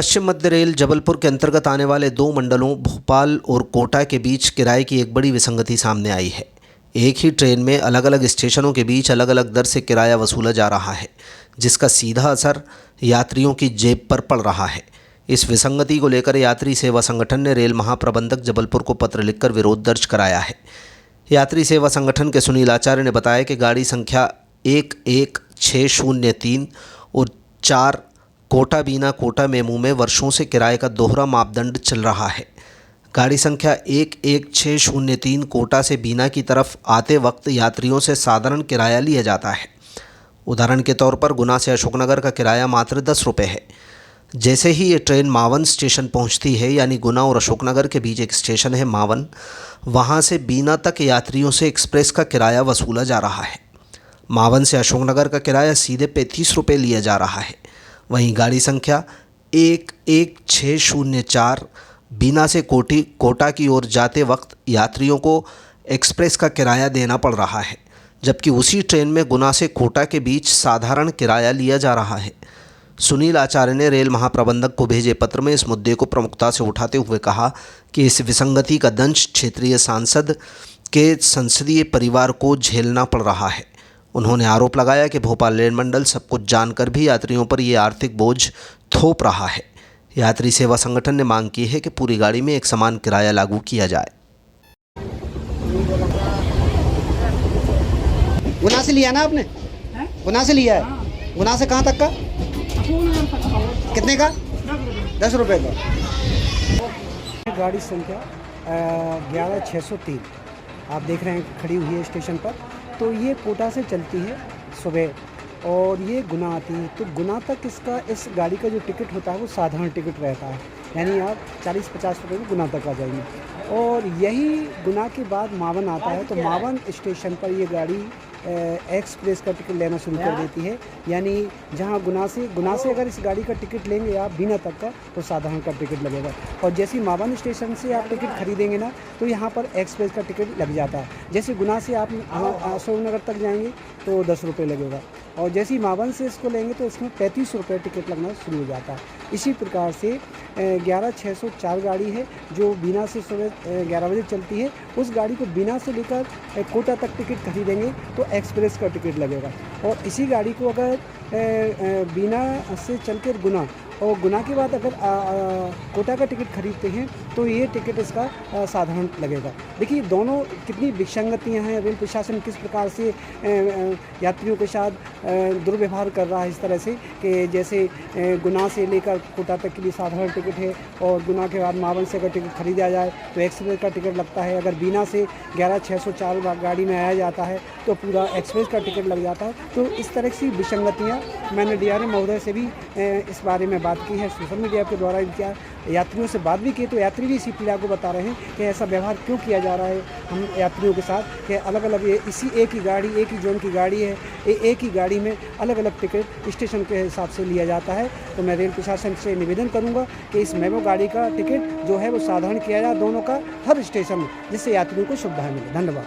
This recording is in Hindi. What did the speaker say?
पश्चिम मध्य रेल जबलपुर के अंतर्गत आने वाले दो मंडलों भोपाल और कोटा के बीच किराए की एक बड़ी विसंगति सामने आई है। एक ही ट्रेन में अलग अलग स्टेशनों के बीच अलग अलग दर से किराया वसूला जा रहा है, जिसका सीधा असर यात्रियों की जेब पर पड़ रहा है। इस विसंगति को लेकर यात्री सेवा संगठन ने रेल महाप्रबंधक जबलपुर को पत्र लिखकर विरोध दर्ज कराया है। यात्री सेवा संगठन के सुनील आचार्य ने बताया कि गाड़ी संख्या 11603 और 4 कोटा बीना कोटा मेमू में वर्षों से किराए का दोहरा मापदंड चल रहा है। गाड़ी संख्या 11603 कोटा से बीना की तरफ आते वक्त यात्रियों से साधारण किराया लिया जाता है। उदाहरण के तौर पर गुना से अशोकनगर का किराया मात्र 10 रुपये है। जैसे ही ये ट्रेन मावन स्टेशन पहुंचती है, यानी गुना और अशोकनगर के बीच एक स्टेशन है मावन, वहां से बीना तक यात्रियों से एक्सप्रेस का किराया वसूला जा रहा है। मावन से अशोकनगर का किराया सीधे 35 रुपये लिया जा रहा है। वहीं गाड़ी संख्या 11604 बीना से कोटा की ओर जाते वक्त यात्रियों को एक्सप्रेस का किराया देना पड़ रहा है, जबकि उसी ट्रेन में गुना से कोटा के बीच साधारण किराया लिया जा रहा है। सुनील आचार्य ने रेल महाप्रबंधक को भेजे पत्र में इस मुद्दे को प्रमुखता से उठाते हुए कहा कि इस विसंगति का दंश क्षेत्रीय सांसद के संसदीय परिवार को झेलना पड़ रहा है। उन्होंने आरोप लगाया कि भोपाल रेल मंडल सब कुछ जानकर भी यात्रियों पर ये आर्थिक बोझ थोप रहा है। यात्री सेवा संगठन ने मांग की है कि पूरी गाड़ी में एक समान किराया लागू किया जाए। गुना से लिया ना आपने? गुना से लिया है? गुना से कहाँ तक का? कितने का? 10 रुपये का। गाड़ी संख्या 11603 आप देख रहे हैं खड़ी हुई है स्टेशन पर। तो ये कोटा से चलती है सुबह और ये गुना आती है। तो गुना तक इस गाड़ी का जो टिकट होता है वो साधारण टिकट रहता है, यानी आप 40-50 रुपये में गुना तक आ जाएंगे। और यही गुना के बाद मावन आता है, तो मावन स्टेशन पर ये गाड़ी एक्सप्रेस का टिकट लेना शुरू कर देती है। यानी जहां गुना से अगर इस गाड़ी का टिकट लेंगे आप बीना तक का, तो साधारण का टिकट लगेगा। और जैसे ही मावन स्टेशन से आप टिकट खरीदेंगे ना, तो यहाँ पर एक्सप्रेस का टिकट लग जाता है। जैसे गुना से आप अशोकनगर तक जाएंगे तो 10 रुपये लगेगा, और जैसे ही मावन से इसको लेंगे तो इसमें 35 रुपये टिकट लगना शुरू हो जाता है। इसी प्रकार से 11604 गाड़ी है जो बीना से सुबह 11 बजे चलती है। उस गाड़ी को बीना से लेकर कोटा तक टिकट खरीदेंगे तो एक्सप्रेस का टिकट लगेगा। और इसी गाड़ी को अगर बीना से चलकर गुना और गुना के बाद अगर कोटा का टिकट खरीदते हैं तो ये टिकट इसका साधारण लगेगा। देखिए दोनों कितनी विसंगतियां हैं। रेल प्रशासन किस प्रकार से यात्रियों के साथ दुर्व्यवहार कर रहा है, इस तरह से कि जैसे गुना से लेकर कोटा तक के लिए साधारण टिकट है और गुना के बाद मावन से अगर टिकट खरीदा जाए तो एक्सप्रेस का टिकट लगता है। अगर बीना से 11604 गाड़ी में आया जाता है तो पूरा एक्सप्रेस का टिकट लग जाता है। तो इस तरह की विसंगतियाँ मैंने DRM महोदय से भी इस बारे में बात की है, सोशल मीडिया के द्वारा क्या यात्रियों से बात भी की, तो यात्री भी इसी पीड़ा को बता रहे हैं कि ऐसा व्यवहार क्यों किया जा रहा है हम यात्रियों के साथ, कि अलग अलग इसी एक ही गाड़ी, एक ही जोन की गाड़ी है, एक ही गाड़ी में अलग अलग टिकट स्टेशन के हिसाब से लिया जाता है। तो मैं रेल प्रशासन से निवेदन करूँगा कि इस मेमो गाड़ी का टिकट जो है वो साधारण किया जाए दोनों का हर स्टेशन में, जिससे यात्रियों को सुविधा मिले। धन्यवाद।